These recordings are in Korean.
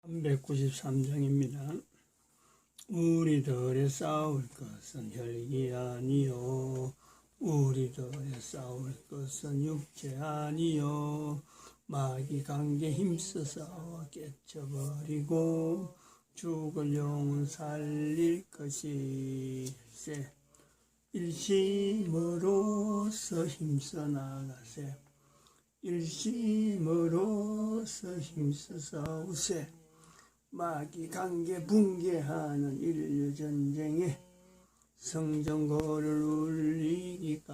393장입니다. 우리들의 싸울 것은 혈기 아니요 우리들의 싸울 것은 육체 아니요 마귀 관계 힘써 싸워 깨쳐버리고 죽을 영혼 살릴 것이세. 일심으로서 힘써 나가세. 일심으로서 힘써 싸우세. 마귀 관계 붕괴하는 인류 전쟁에 성전거를 울리기까지.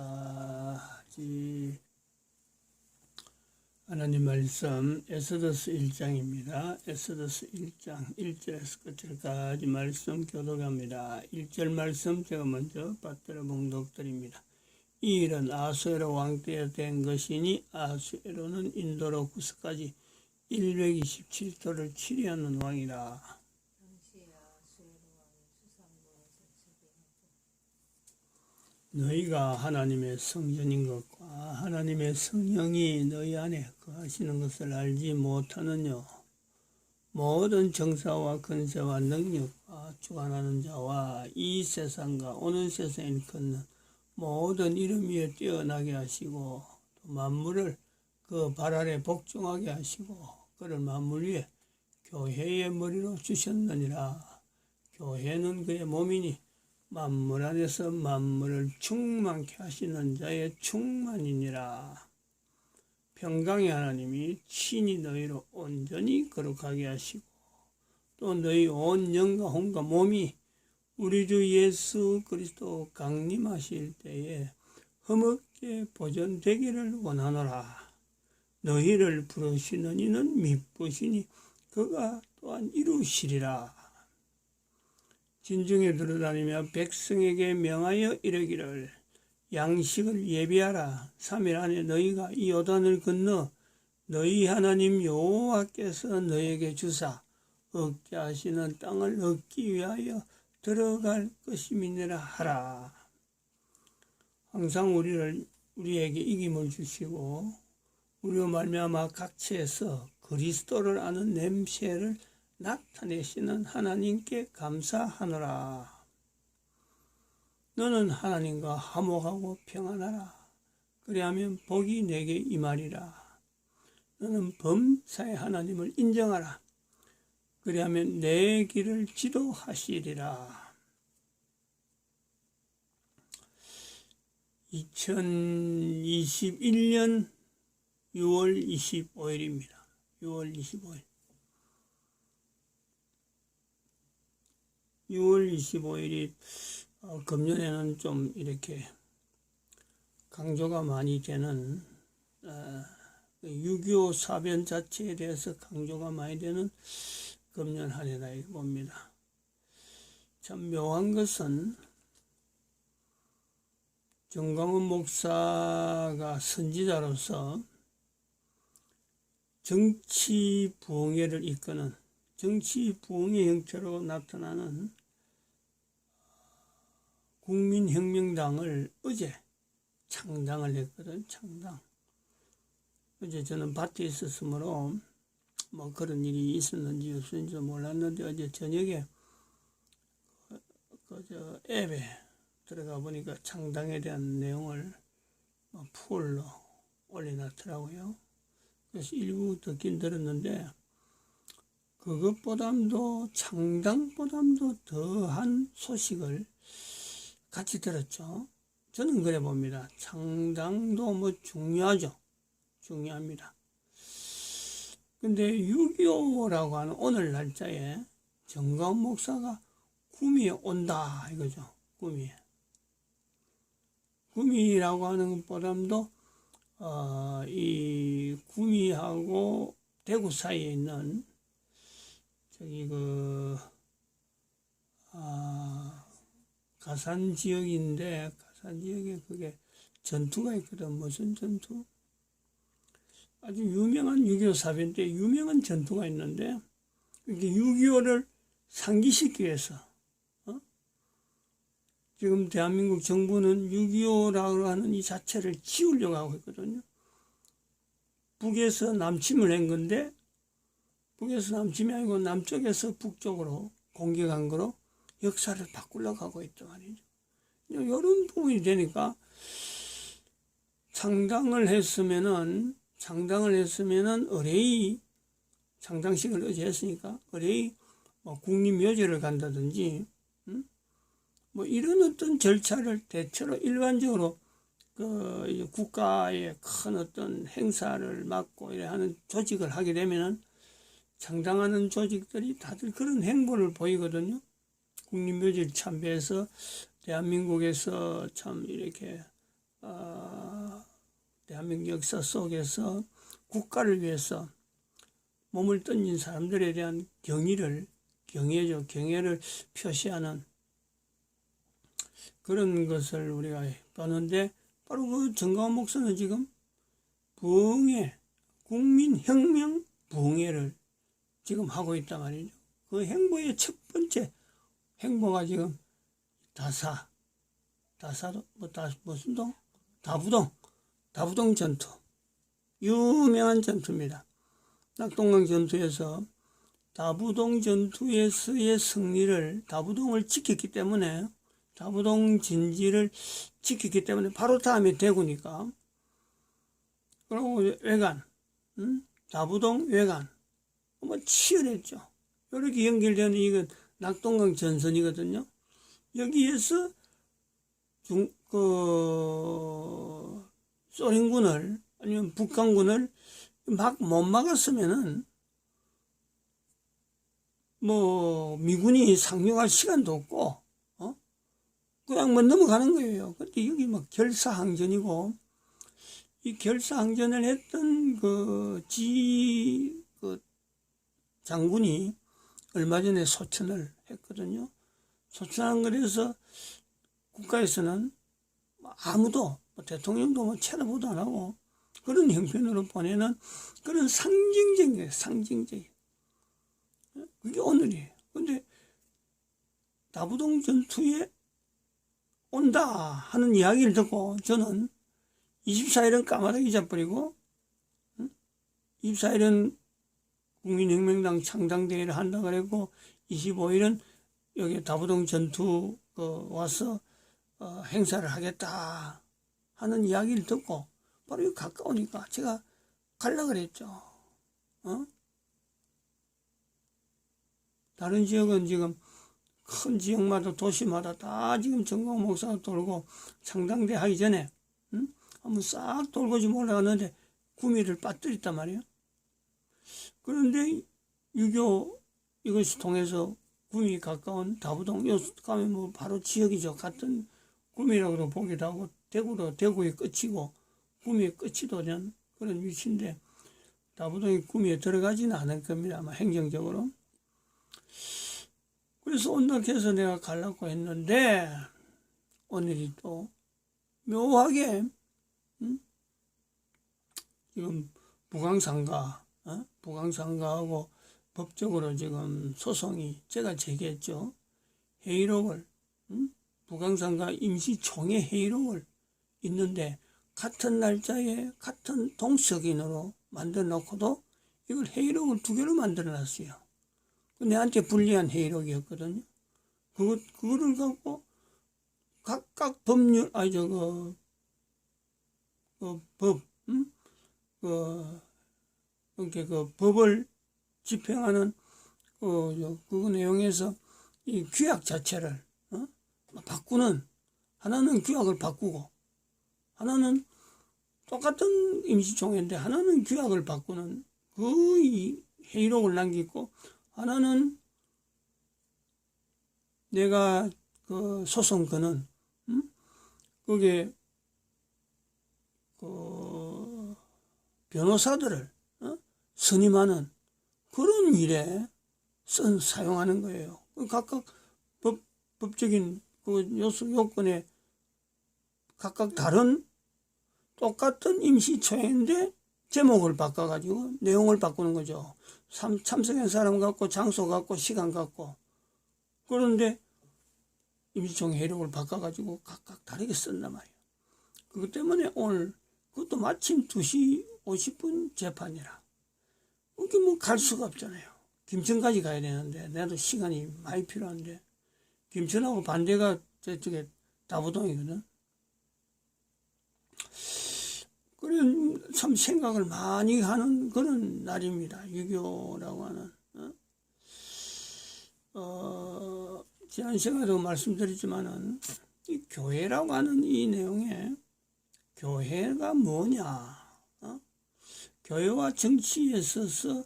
하나님 말씀 에스더서 1장입니다. 에스더서 1장 1절에서 끝까지 말씀 교독합니다. 1절 말씀 제가 먼저 받들어 봉독드립니다. 이 일은 아수에로 왕 때에 된 것이니 아수에로는 인도로 구스까지 127도를 치리하는 왕이라. 너희가 하나님의 성전인 것과 하나님의 성령이 너희 안에 거하시는 것을 알지 못하느뇨. 모든 정사와 근세와 능력과 주관하는 자와 이 세상과 오는 세상에 일컫는 모든 이름 위에 뛰어나게 하시고 또 만물을 그 발 아래 복종하게 하시고 그를 만물 위에 교회의 머리로 주셨느니라. 교회는 그의 몸이니 만물 안에서 만물을 충만케 하시는 자의 충만이니라. 평강의 하나님이 친히 너희로 온전히 거룩하게 하시고 또 너희 온 영과 혼과 몸이 우리 주 예수 그리스도 강림하실 때에 흠없게 보존되기를 원하노라. 너희를 부르시는 이는 미쁘시니 그가 또한 이루시리라. 진중에 들어다니며 백성에게 명하여 이르기를 양식을 예비하라. 3일 안에 너희가 이 요단을 건너 너희 하나님 여호와께서 너희에게 주사 얻게 하시는 땅을 얻기 위하여 들어갈 것임이니라 하라. 항상 우리에게 이김을 주시고 우리로 말미암아 각처에서 그리스도를 아는 냄새를 나타내시는 하나님께 감사하노라. 너는 하나님과 화목하고 평안하라. 그리하면 복이 내게 임하리라. 너는 범사의 하나님을 인정하라. 그리하면 내 길을 지도하시리라. 2021년 6월 25일입니다. 6월 25일. 6월 25일이 금년에는 좀 이렇게 강조가 많이 되는 6.25 사변 자체에 대해서 강조가 많이 되는 금년 한 해다 봅니다. 참 묘한 것은 정광훈 목사가 선지자로서 정치 부흥회를 이끄는 정치 부흥의 형태로 나타나는 국민혁명당을 어제 창당을 했거든. 창당. 어제 저는 밭에 있었으므로 뭐 그런 일이 있었는지 없었는지 몰랐는데 어제 저녁에 저 앱에 들어가 보니까 창당에 대한 내용을 풀로 올려놨더라고요. 그래서 일부 듣긴 들었는데 그것보담도 창당보담도 더한 소식을 같이 들었죠. 저는 그래 봅니다. 창당도 뭐 중요하죠. 중요합니다. 근데 6.25라고 하는 오늘 날짜에 정광훈 목사가 구미에 온다 이거죠. 구미라고 하는 것보담도 이 구미하고 대구 사이에 있는 저기 가산 지역인데 가산 지역에 그게 전투가 있거든. 무슨 전투? 아주 유명한 6.25 사변 때 유명한 전투가 있는데 이게 6.25를 상기시키기 위해서 지금 대한민국 정부는 6.25라고 하는 이 자체를 지우려고 하고 있거든요. 북에서 남침을 한 건데 북에서 남침이 아니고 남쪽에서 북쪽으로 공격한 거로 역사를 바꾸려고 하고 있단 말이죠. 이런 부분이 되니까 창당을 했으면은 의뢰의 창당식을 의지했으니까 의뢰의 뭐 국립묘지를 간다든지 뭐 이런 어떤 절차를 대체로 일반적으로 그 국가의 큰 어떤 행사를 맡고 이래 하는 조직을 하게 되면은 창당하는 조직들이 다들 그런 행보를 보이거든요. 국립묘지를 참배해서 대한민국에서 참 이렇게 대한민국 역사 속에서 국가를 위해서 몸을 던진 사람들에 대한 경의를 표시하는 그런 것을 우리가 보는데, 바로 그 정광훈 목사는 지금 부흥회, 국민혁명 부흥회를 지금 하고 있단 말이죠. 그 행보의 첫 번째 행보가 지금 다부동 전투, 유명한 전투입니다. 낙동강 전투에서 다부동 전투에서의 승리를, 다부동을 지켰기 때문에, 다부동 진지를 지켰기 때문에 바로 다음에 대구니까. 그리고 외관, 다부동 외관 뭐 치열했죠. 이렇게 연결되는 이건 낙동강 전선이거든요. 여기에서 소련군을 아니면 북한군을 막 못 막았으면은 뭐 미군이 상륙할 시간도 없고 그냥 뭐 넘어가는 거예요. 근데 여기 막 결사항전이고, 이 결사항전을 했던 그 장군이 얼마 전에 소천을 했거든요. 소천한 거에서 국가에서는 아무도 대통령도 뭐 쳐다보도 안 하고 그런 형편으로 보내는 그런 상징적이에요. 그게 오늘이에요. 근데 다부동 전투에 온다 하는 이야기를 듣고 저는 24일은 까마득히 잊어버리고 24일은 국민혁명당 창당대회를 한다 그랬고 25일은 여기 다부동 전투 와서 행사를 하겠다 하는 이야기를 듣고 바로 여기 가까우니까 제가 가려고 그랬죠. 다른 지역은 지금 큰 지역마다 도시마다 다 지금 정광훈 목사가 돌고 창당대 하기 전에 한번 싹 돌고 좀 올라갔는데 구미를 빠뜨렸단 말이에요. 그런데 6.25 이것이 통해서 구미 가까운 다부동 요 가면 뭐 바로 지역이죠. 같은 구미라고도 보기도 하고 대구의 끝이고 구미의 끝이도 된 그런 위치인데 다부동이 구미에 들어가지는 않을 겁니다. 아마 행정적으로. 그래서 온다고 해서 내가 가려고 했는데 오늘이 또 묘하게 지금 부강상가하고 법적으로 지금 소송이 제가 제기했죠. 회의록을 부강상가 임시총회 회의록을 있는데 같은 날짜에 같은 동석인으로 만들어 놓고도 이걸 회의록을 2개로 만들어 놨어요. 내한테 불리한 회의록이었거든요. 그거를 갖고 각각 법률, 법을 집행하는 그 내용에서 이 규약 자체를 바꾸는, 하나는 규약을 바꾸고 하나는 똑같은 임시총회인데 하나는 규약을 바꾸는 그 회의록을 남기고, 하나는 내가 그 소송 거는 그게 그 변호사들을 선임하는 그런 일에 사용하는 거예요. 각각 법적인 그 요건에 각각 다른 똑같은 임시총회인데 제목을 바꿔가지고 내용을 바꾸는 거죠. 참석한 사람 같고 장소 같고 시간 같고. 그런데 임시총회 회의록을 바꿔가지고 각각 다르게 쓴단 말이에요. 그것 때문에 오늘 그것도 마침 2시 50분 재판이라. 그게 뭐 갈 수가 없잖아요. 김천까지 가야 되는데, 나도 시간이 많이 필요한데, 김천하고 반대가 저쪽에 다부동이거든. 그래, 참 생각을 많이 하는 그런 날입니다. 유교라고 하는. 지난 시간에도 말씀드렸지만은, 이 교회라고 하는 이 내용에, 교회가 뭐냐, 교회와 정치에 있어서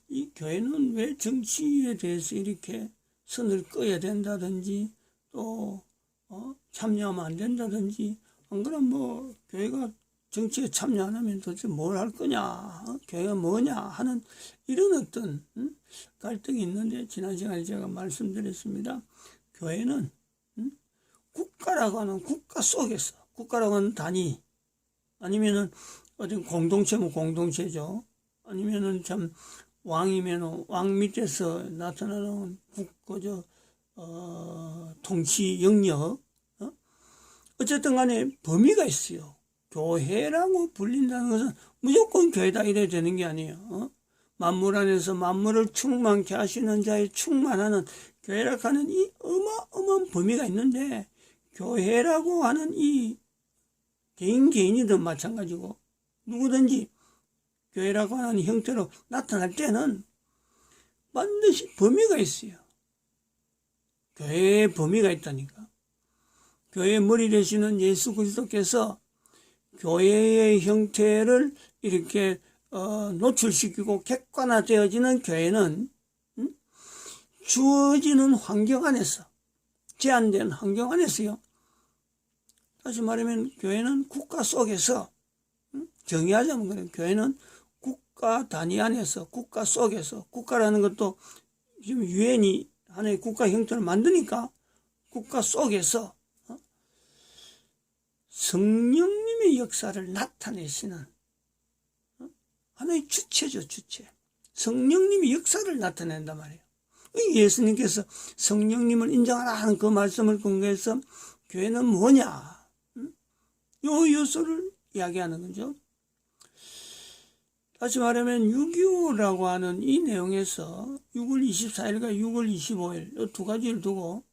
이 교회는 왜 정치에 대해서 이렇게 선을 꺼야 된다든지 또 참여하면 안 된다든지 안 그럼 뭐 교회가 정치에 참여 안 하면 도대체 뭘 할 거냐, 교회가 뭐냐 하는 이런 어떤 갈등이 있는데, 지난 시간에 제가 말씀드렸습니다. 교회는 국가라고 하는 국가 속에서, 국가라고 하는 단위 아니면은 어떤 공동체면 공동체죠. 아니면은 참 왕이면 왕 밑에서 나타나는 통치 영역, 어쨌든 간에 범위가 있어요. 교회라고 불린다는 것은 무조건 교회다 이래야 되는 게 아니에요. 만물 안에서 만물을 충만케 하시는 자의 충만하는 교회라고 하는 이 어마어마한 범위가 있는데, 교회라고 하는 이 개인이든 마찬가지고 누구든지 교회라고 하는 형태로 나타날 때는 반드시 범위가 있어요. 교회에 범위가 있다니까. 교회의 머리 되시는 예수 그리스도께서 교회의 형태를 이렇게 노출시키고 객관화되어지는 교회는 주어지는 환경 안에서, 제한된 환경 안에서요. 다시 말하면 교회는 국가 속에서, 정의하자면 그래요. 교회는 국가 단위 안에서, 국가 속에서, 국가라는 것도 지금 유엔이 하나의 국가 형태를 만드니까 국가 속에서 성령님의 역사를 나타내시는 하나의 주체죠, 주체. 성령님의 역사를 나타낸단 말이에요. 예수님께서 성령님을 인정하라 하는 그 말씀을 근거해서 교회는 뭐냐, 요 요소를 이야기하는 거죠. 다시 말하면 유교라고 하는 이 내용에서 6월 24일과 6월 25일 이 두 가지를 두고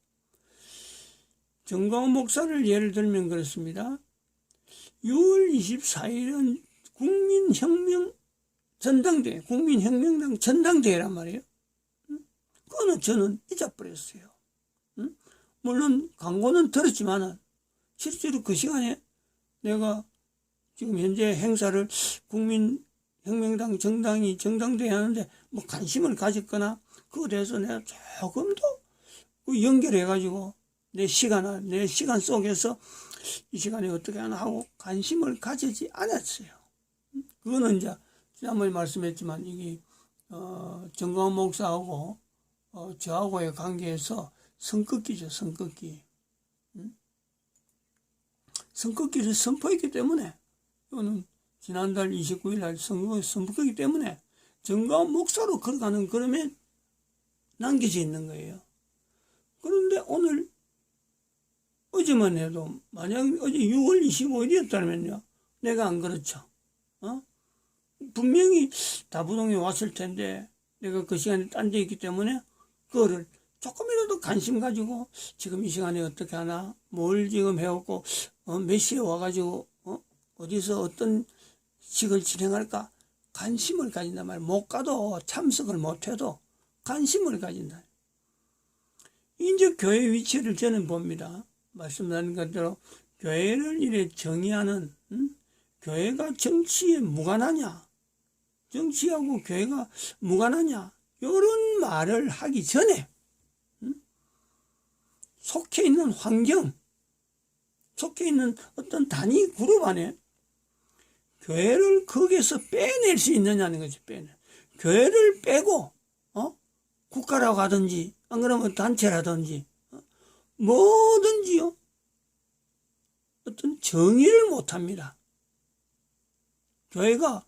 정광훈 목사를 예를 들면 그렇습니다. 6월 24일은 국민혁명 전당대회, 국민혁명당 전당대회란 말이에요. 그거는 저는 잊어버렸어요. 물론 광고는 들었지만은 실제로 그 시간에 내가 지금 현재 행사를 국민혁명당 정당대회 하는데 뭐 관심을 가졌거나 그거에 대해서 내가 조금도 연결해가지고 내 시간 속에서 이 시간에 어떻게 하나 하고 관심을 가지지 않았어요. 그거는 이제 지난번에 말씀했지만 이게 정광훈 목사하고 저하고의 관계에서 선긋기죠, 선긋기. 선긋기를 선포했기 때문에, 이거는 지난달 29일 날 선포했기 때문에 정광훈 목사로 걸어가는 그림에 남겨져 있는 거예요. 그런데 오늘, 어제만 해도 만약 어제 6월 25일이었다면요 내가 안 그렇죠. 분명히 다부동에 왔을 텐데 내가 그 시간에 딴 데 있기 때문에 그거를 조금이라도 관심 가지고 지금 이 시간에 어떻게 하나, 뭘 지금 해왔고 몇 시에 와가지고 어디서 어떤 식을 진행할까 관심을 가진단 말이에요. 못 가도 참석을 못해도 관심을 가진다. 이제 교회 위치를 저는 봅니다. 말씀드린 것대로 교회를 이래 정의하는, 교회가 정치에 무관하냐, 정치하고 교회가 무관하냐, 이런 말을 하기 전에 속해 있는 환경, 속해 있는 어떤 단위 그룹 안에 교회를 거기에서 빼낼 수 있느냐는 거지. 교회를 빼고 국가라고 하든지 안 그러면 단체라든지 뭐든지요 어떤 정의를 못합니다. 교회가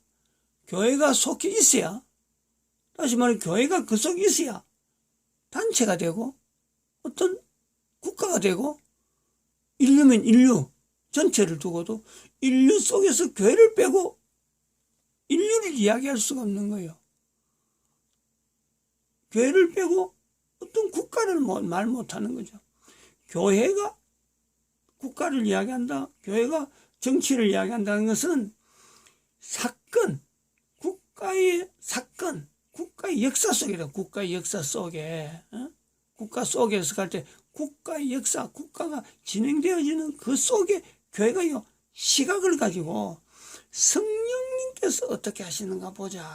속해 있어야, 다시 말해 교회가 그 속에 있어야 단체가 되고 어떤 국가가 되고, 인류면 인류 전체를 두고도 인류 속에서 교회를 빼고 인류를 이야기할 수가 없는 거예요. 교회를 빼고 어떤 국가를 말 못하는 거죠. 교회가 국가를 이야기한다, 교회가 정치를 이야기한다는 것은 사건, 국가의 사건, 국가의 역사 속이다. 국가의 역사 속에, 국가 속에서 갈 때 국가의 역사, 국가가 진행되어지는 그 속에 교회가 시각을 가지고 성령님께서 어떻게 하시는가 보자.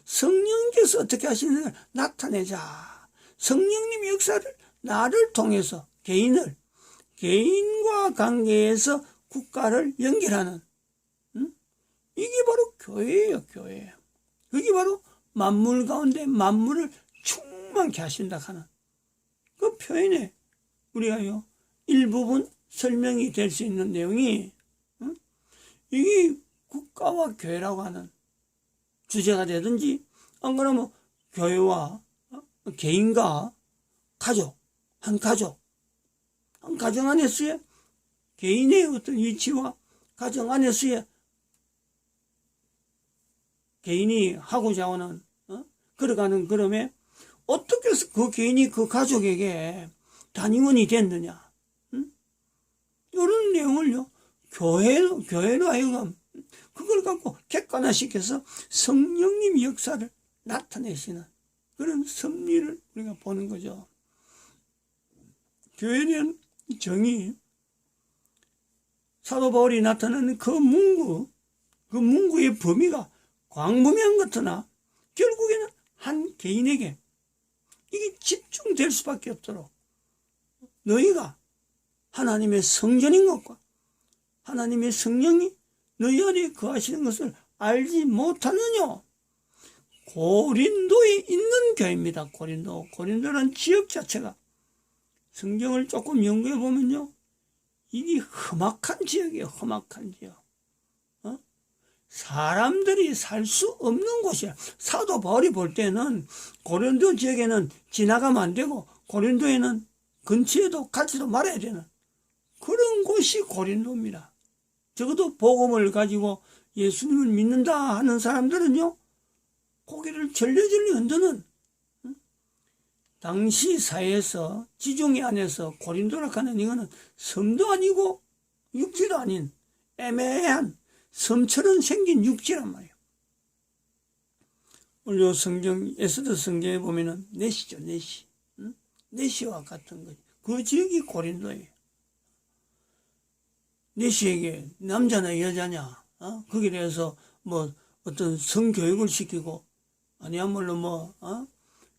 성령님께서 어떻게 하시는가 나타내자. 성령님의 역사를 나를 통해서 개인과 관계에서 국가를 연결하는, 이게 바로 교회예요, 교회. 그게 바로 만물 가운데 만물을 충만케 하신다 하는 그 표현에 우리가요, 일부분 설명이 될 수 있는 내용이, 이게 국가와 교회라고 하는 주제가 되든지, 안 그러면 교회와 개인과 가족, 한 가정 안에서의 개인의 어떤 위치와 가정 안에서의 개인이 하고자 하는, 걸어가는 걸음에 어떻게 해서 그 개인이 그 가족에게 단임원이 됐느냐, 이런 내용을요, 교회로 하여금 그걸 갖고 객관화시켜서 성령님 역사를 나타내시는 그런 섭리를 우리가 보는 거죠. 교회에 대한 정의, 사도 바울이 나타내는 그 문구의 범위가 광범위한 것 같으나 결국에는 한 개인에게 이게 집중될 수밖에 없도록, 너희가 하나님의 성전인 것과 하나님의 성령이 너희 안에 거하시는 것을 알지 못하느냐. 고린도에 있는 교회입니다. 고린도라는 지역 자체가 성경을 조금 연구해 보면요, 이게 험악한 지역이에요. 험악한 지역. 사람들이 살 수 없는 곳이야. 사도 바울이 볼 때는 고린도 지역에는 지나가면 안 되고, 고린도에는 근처에도 가지도 말아야 되는 그런 곳이 고린도입니다. 적어도 복음을 가지고 예수님을 믿는다 하는 사람들은요, 고개를 절레절레 흔드는, 당시 사회에서 지중해 안에서 고린도라 하는 이거는 섬도 아니고 육지도 아닌 애매한 섬처럼 생긴 육지란 말이에요. 오늘 성경, 에스더 성경에 보면은 내시죠, 내시. 내시와 같은 거죠. 그 지역이 고린도예요. 내시에게 남자냐 여자냐, 거기에 대해서 뭐 어떤 성교육을 시키고, 아니야말로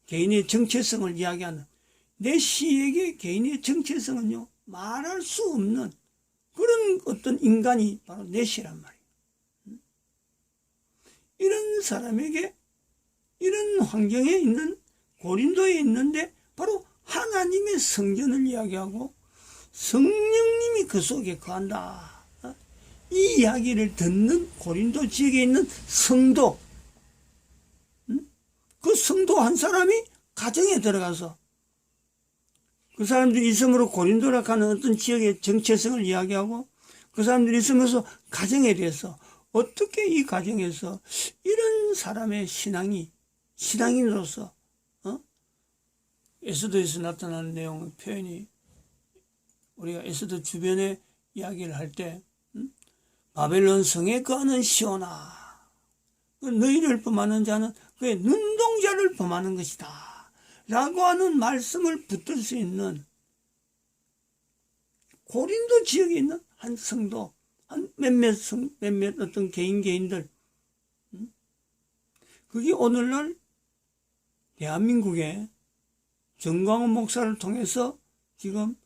개인의 정체성을 이야기하는, 내시에게 개인의 정체성은요, 말할 수 없는 그런 어떤 인간이 바로 내시란 말이에요. 이런 사람에게, 이런 환경에 있는 고린도에 있는데 바로 하나님의 성전을 이야기하고 성령님이 그 속에 거한다, 이 이야기를 듣는 고린도 지역에 있는 성도, 그 성도 한 사람이 가정에 들어가서 그 사람들이 있음으로 고린도라 하는 어떤 지역의 정체성을 이야기하고, 그 사람들이 있으면서 가정에 대해서 어떻게 이 가정에서 이런 사람의 신앙인으로서 에스더에서 나타나는 내용 표현이, 우리가 에스더 주변에 이야기를 할 때, 바벨론 성에 거하는 시온아, 너희를 범하는 자는 그의 눈동자를 범하는 것이다 라고 하는 말씀을 붙들 수 있는 고린도 지역에 있는 한 성도, 한 몇몇 어떤 개인들, 그게 오늘날 대한민국의 정광훈 목사를 통해서 지금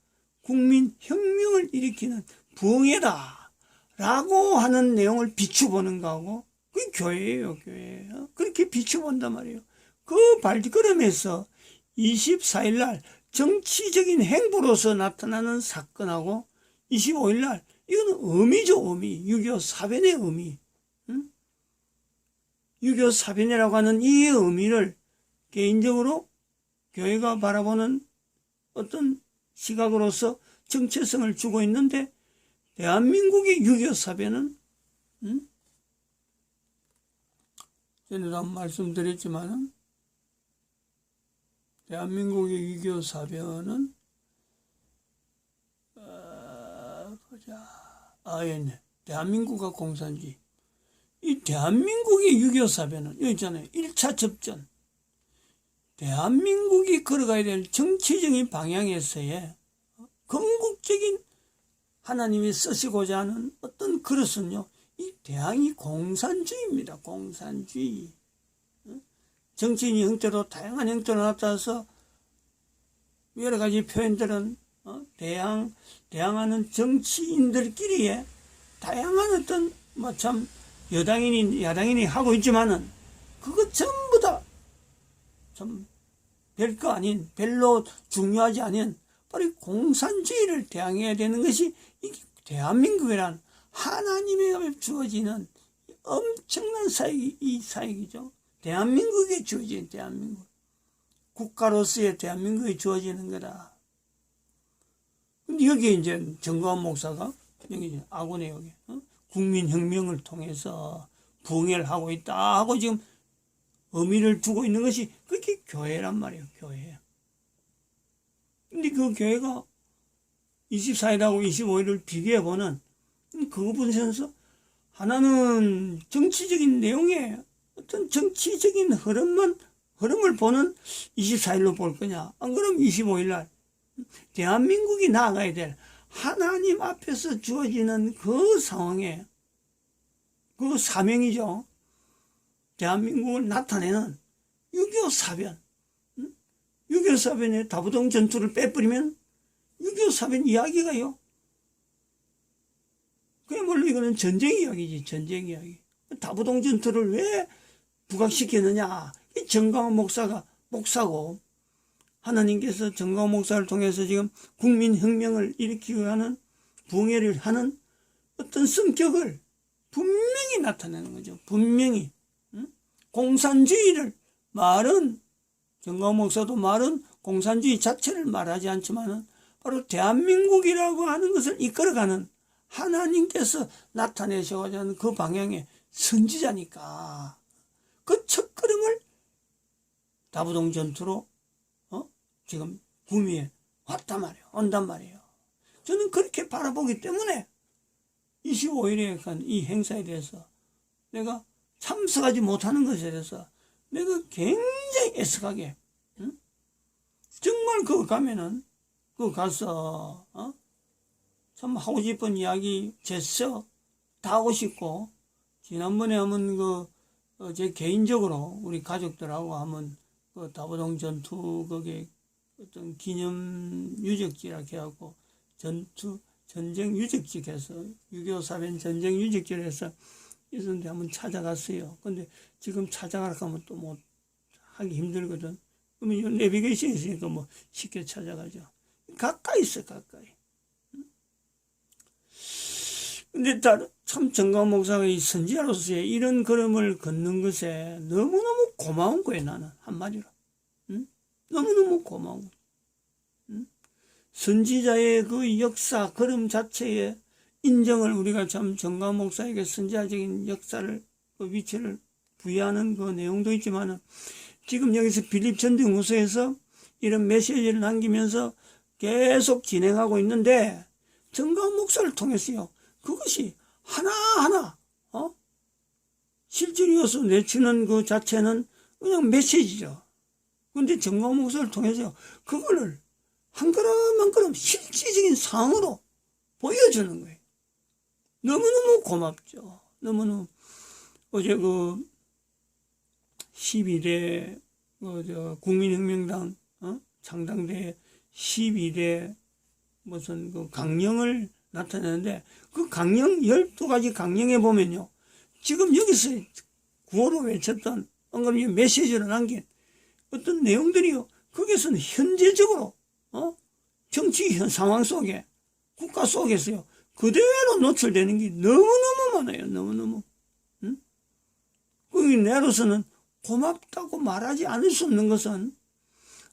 국민혁명을 일으키는 부흥회다 라고 하는 내용을 비추보는 거하고, 그게 교회예요, 교회. 그렇게 비추본단 말이에요. 그 발걸음에서 24일날 정치적인 행보로서 나타나는 사건하고 25일날, 이거는 의미죠, 의미. 6.25 사변의 의미. 6.25 사변이라고 하는 이 의미를 개인적으로 교회가 바라보는 어떤 시각으로서 정체성을 주고 있는데, 대한민국의 6.25 사변은, 전에도 한번 말씀드렸지만은, 대한민국의 유교 사변은 있네. 대한민국과 공산주의. 이 대한민국의 유교 사변은 여기 있잖아요. 1차 접전. 대한민국이 걸어가야 될 정치적인 방향에서의 건국적인 하나님이 쓰시고자 하는 어떤 그릇은요, 이 대항이 공산주의입니다. 공산주의. 정치인이 형태로 다양한 형태로 나타나서 여러 가지 표현들은 대항하는 정치인들끼리의 다양한 어떤 참 여당인이 야당인이 하고 있지만은 그거 전부 다 좀 별거 아닌, 별로 중요하지 않은 바로 공산주의를 대항해야 되는 것이 이 대한민국이란 하나님에게 주어지는 엄청난 사역이 이 사역이죠. 대한민국에 주어진 대한민국. 국가로서의 대한민국에 주어지는 거다. 근데 여기에 이제 정광훈 목사가 여기 아군에 여기 국민혁명을 통해서 부흥회를 하고 있다 하고 지금 의미를 두고 있는 것이 그게 교회란 말이에요. 교회. 근데 그 교회가 24일하고 25일을 비교해보는 그 부분에서 하나는 정치적인 내용에 어떤 정치적인 흐름을 보는 24일로 볼 거냐. 안 그러면 25일날 대한민국이 나아가야 될 하나님 앞에서 주어지는 그 상황에 그 사명이죠. 대한민국을 나타내는 6.25 사변. 6.25 사변에 다부동 전투를 빼버리면 6.25 사변 이야기가요. 그야말로 이거는 전쟁 이야기지. 전쟁 이야기. 다부동 전투를 왜 부각시켰느냐. 정광훈 목사가 목사고 하나님께서 정광훈 목사를 통해서 지금 국민혁명을 일으키고 하는 부흥회를 하는 어떤 성격을 분명히 나타내는 거죠. 분명히. 공산주의를 말은 정광훈 목사도 말은 공산주의 자체를 말하지 않지만은 바로 대한민국이라고 하는 것을 이끌어가는 하나님께서 나타내셔가지고 하는 그 방향의 선지자니까 그 첫걸음을 다부동 전투로 지금 구미에 왔단 말이에요. 온단 말이에요. 저는 그렇게 바라보기 때문에 25일에 간 이 행사에 대해서 내가 참석하지 못하는 것에 대해서 내가 굉장히 애석하게 정말 그거 가면은 그거 가서 참 하고 싶은 이야기 제서 다 하고 싶고 지난번에 한번 제 개인적으로 우리 가족들하고 한번 그 다부동 전투 거기에 어떤 기념 유적지라 해갖고 전쟁 유적지 해서 6.25 사변 전쟁 유적지를 해서 있었는데 한번 찾아갔어요. 근데 지금 찾아가라고 하면 또 뭐 하기 힘들거든. 그러면 내비게이션이 있으니까 뭐 쉽게 찾아가죠. 가까이 있어, 가까이. 근데 참 정광훈 목사가 이 선지자로서의 이런 걸음을 걷는 것에 너무너무 고마운 거예요, 나는. 한마디로. 너무너무 고마운 거예요. 선지자의 그 역사, 걸음 자체의 인정을 우리가 참 정광훈 목사에게 선지자적인 역사를, 그 위치를 부여하는 그 내용도 있지만은 지금 여기서 빌립 전도후서에서 이런 메시지를 남기면서 계속 진행하고 있는데 정광훈 목사를 통해서요. 그것이 하나하나 실질이어서 내치는 그 자체는 그냥 메시지죠. 그런데 정광훈 목사를 통해서 그거를 한 걸음 한 걸음 실질적인 상으로 보여주는 거예요. 너무너무 고맙죠. 너무너무. 어제 그 12대 국민혁명당 창당대 12대 무슨 그 강령을 나타내는데 그 강령 12가지 강령에 보면요. 지금 여기서 구호로 외쳤던 언급 메시지를 남긴 어떤 내용들이요. 거기서는 현재적으로 정치 상황 속에 국가 속에서요. 그대로 노출되는 게 너무너무 많아요. 너무너무. 거기 내로서는 고맙다고 말하지 않을 수 없는 것은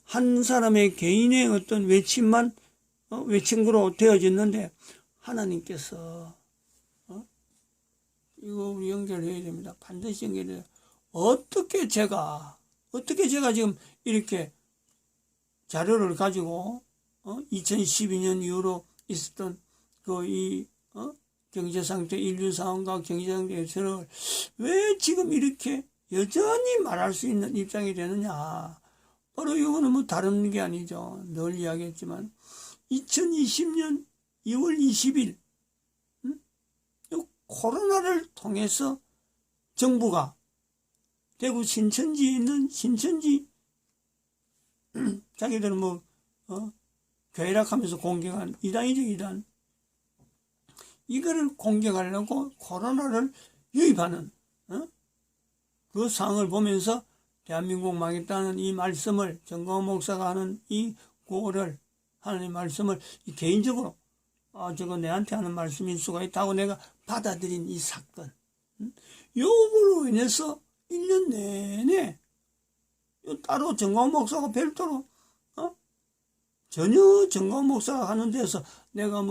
한 사람의 개인의 어떤 외침으로 되어졌는데 하나님께서 이거 우리 연결해야 됩니다. 반드시 연결해야 돼요. 어떻게 제가 지금 이렇게 자료를 가지고 2012년 이후로 있었던 경제 상태, 인류 상황과 경제 상태에서 왜 지금 이렇게 여전히 말할 수 있는 입장이 되느냐. 바로 이거는 뭐 다른 게 아니죠. 늘 이야기했지만 2020년 2월 20일 코로나를 통해서 정부가 대구 신천지에 있는 신천지 자기들은 괴락하면서 공격한 이단이죠, 이단. 이거를 공격하려고 코로나를 유입하는 그 상황을 보면서 대한민국 망했다는 이 말씀을 정광훈 목사가 하는 이 구호를 하나님 말씀을 개인적으로 저거 내한테 하는 말씀일 수가 있다고 내가 받아들인 이 사건, 요거로 인해서 1년 내내 따로 정광훈 목사가 별도로 전혀 정광훈 목사가 하는 데서 내가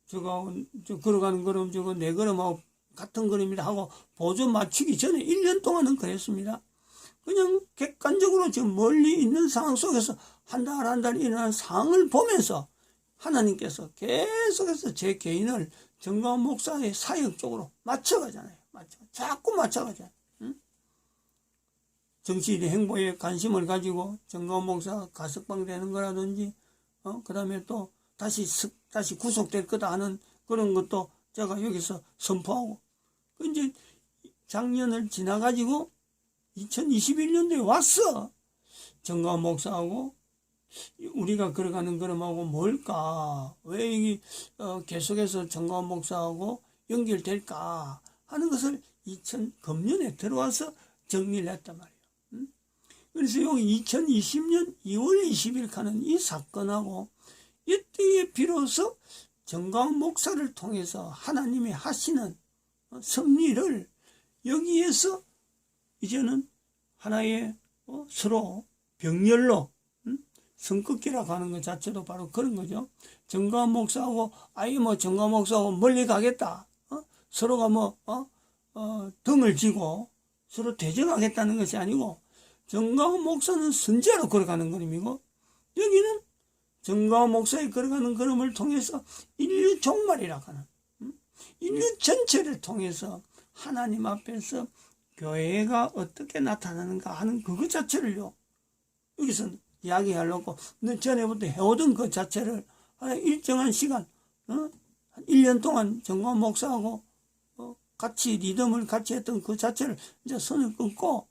저 걸어가는 걸음 저거 내 걸음하고 같은 걸음이라 하고 보조 맞추기 전에 1년 동안은 그랬습니다. 그냥 객관적으로 지금 멀리 있는 상황 속에서 한 달 일어나는 상황을 보면서 하나님께서 계속해서 제 개인을 정광훈 목사의 사역 쪽으로 맞춰가잖아요. 자꾸 맞춰가잖아요. 정치인의 행보에 관심을 가지고 정광훈 목사가 가석방 되는 거라든지, 그 다음에 또 다시 구속될 거다 하는 그런 것도 제가 여기서 선포하고, 이제 작년을 지나가지고 2021년도에 왔어. 정광훈 목사하고 우리가 걸어가는 걸음하고 뭘까? 왜 이게 계속해서 정광훈 목사하고 연결될까? 하는 것을 금년에 들어와서 정리를 했단 말이에요. 그래서 여기 2020년 2월 20일 가는 이 사건하고 이때에 비로소 정광훈 목사를 통해서 하나님이 하시는 섭리를 여기에서 이제는 하나의 서로 병렬로 성급기라고 하는 것 자체도 바로 그런 거죠. 정광훈 목사하고 정광훈 목사하고 멀리 가겠다. 서로가 등을 지고 서로 대적하겠다는 것이 아니고 정광훈 목사는 선지자로 걸어가는 걸음이고 여기는 정광훈 목사의 걸어가는 걸음을 통해서 인류 종말이라고 하는 인류 전체를 통해서 하나님 앞에서 교회가 어떻게 나타나는가 하는 그것 자체를요 여기서 이야기하려고 전에부터 해오던 그 자체를 일정한 시간 1년 동안 정광훈 목사하고 같이 리듬을 같이 했던 그 자체를 이제 선을 끊고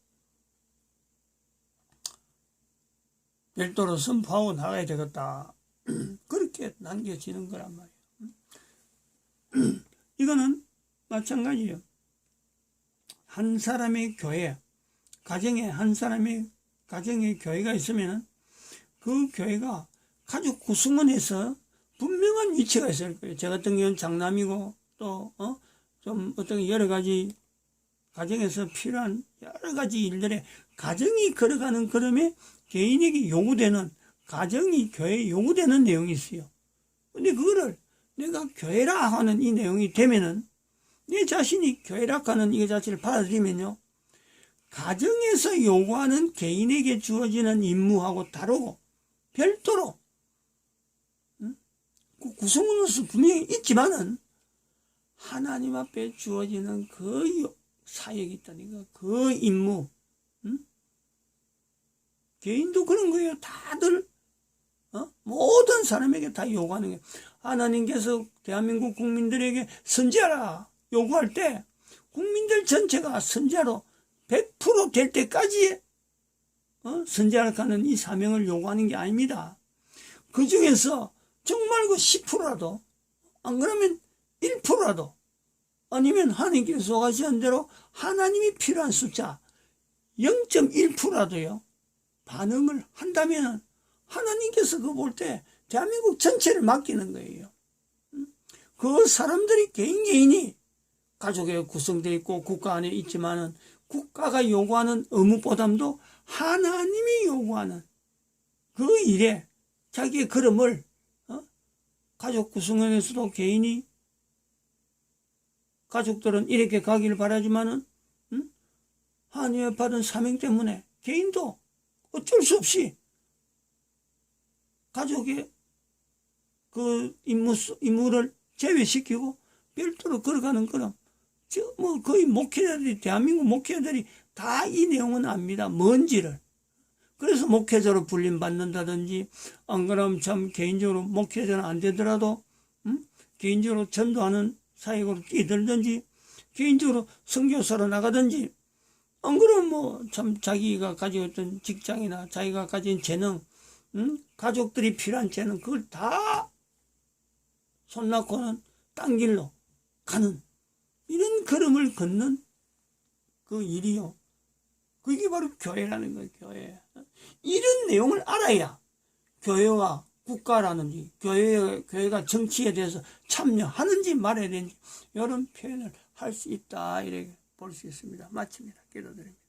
별도로 선포하고 나가야 되겠다. 그렇게 남겨지는 거란 말이에요. 이거는 마찬가지예요. 한 사람의 교회, 가정에 한 사람의 가정의 교회가 있으면 그 교회가 가족 구성원에서 분명한 위치가 있을 거예요. 저 같은 경우는 장남이고 또 좀 어떤 여러 가지 가정에서 필요한 여러 가지 일들에 가정이 걸어가는 걸음에 개인에게 요구되는 가정이 교회에 요구되는 내용이 있어요. 근데 그거를 내가 교회라 하는 이 내용이 되면은 내 자신이 교회라 하는 이 자체를 받아들이면요. 가정에서 요구하는 개인에게 주어지는 임무하고 다르고 별도로 그 구성으로서 분명히 있지만은 하나님 앞에 주어지는 그 사역이 있다니까 그 임무 개인도 그런 거예요. 다들 모든 사람에게 다 요구하는 거예요. 하나님께서 대한민국 국민들에게 선지하라 요구할 때 국민들 전체가 선지자로 100% 될 때까지 선지자라는 이 사명을 요구하는 게 아닙니다. 그 중에서 정말 그 10%라도 안 그러면 1%라도 아니면 하나님께서 하시는 대로 하나님이 필요한 숫자 0.1%라도요 반응을 한다면 하나님께서 그거 볼 때 대한민국 전체를 맡기는 거예요. 그 사람들이 개인이 가족에 구성되어 있고 국가 안에 있지만은 국가가 요구하는 의무보담도 하나님이 요구하는 그 일에 자기의 걸음을 가족 구성원에서도 개인이 가족들은 이렇게 가기를 바라지만은 하나님의 받은 사명 때문에 개인도 어쩔 수 없이 가족의 그 임무를 제외시키고 별도로 걸어가는 거는 뭐 거의 목회자들이, 대한민국 목회자들이 다 이 내용은 압니다. 뭔지를. 그래서 목회자로 불림받는다든지, 안 그러면 참 개인적으로 목회자는 안 되더라도 개인적으로 전도하는 사역으로 뛰들든지, 개인적으로 선교사로 나가든지, 안 그러면 뭐 참 자기가 가지고 있던 직장이나 자기가 가진 재능, 가족들이 필요한 재능, 그걸 다 손 놓고는 딴 길로 가는 이런 걸음을 걷는 그 일이요. 그게 바로 교회라는 거예요. 교회. 이런 내용을 알아야 교회와 국가라는지 교회가 정치에 대해서 참여하는지 말해야 되는지 이런 표현을 할 수 있다, 이렇게 볼 수 있습니다. 마칩니다. 기도드립니다.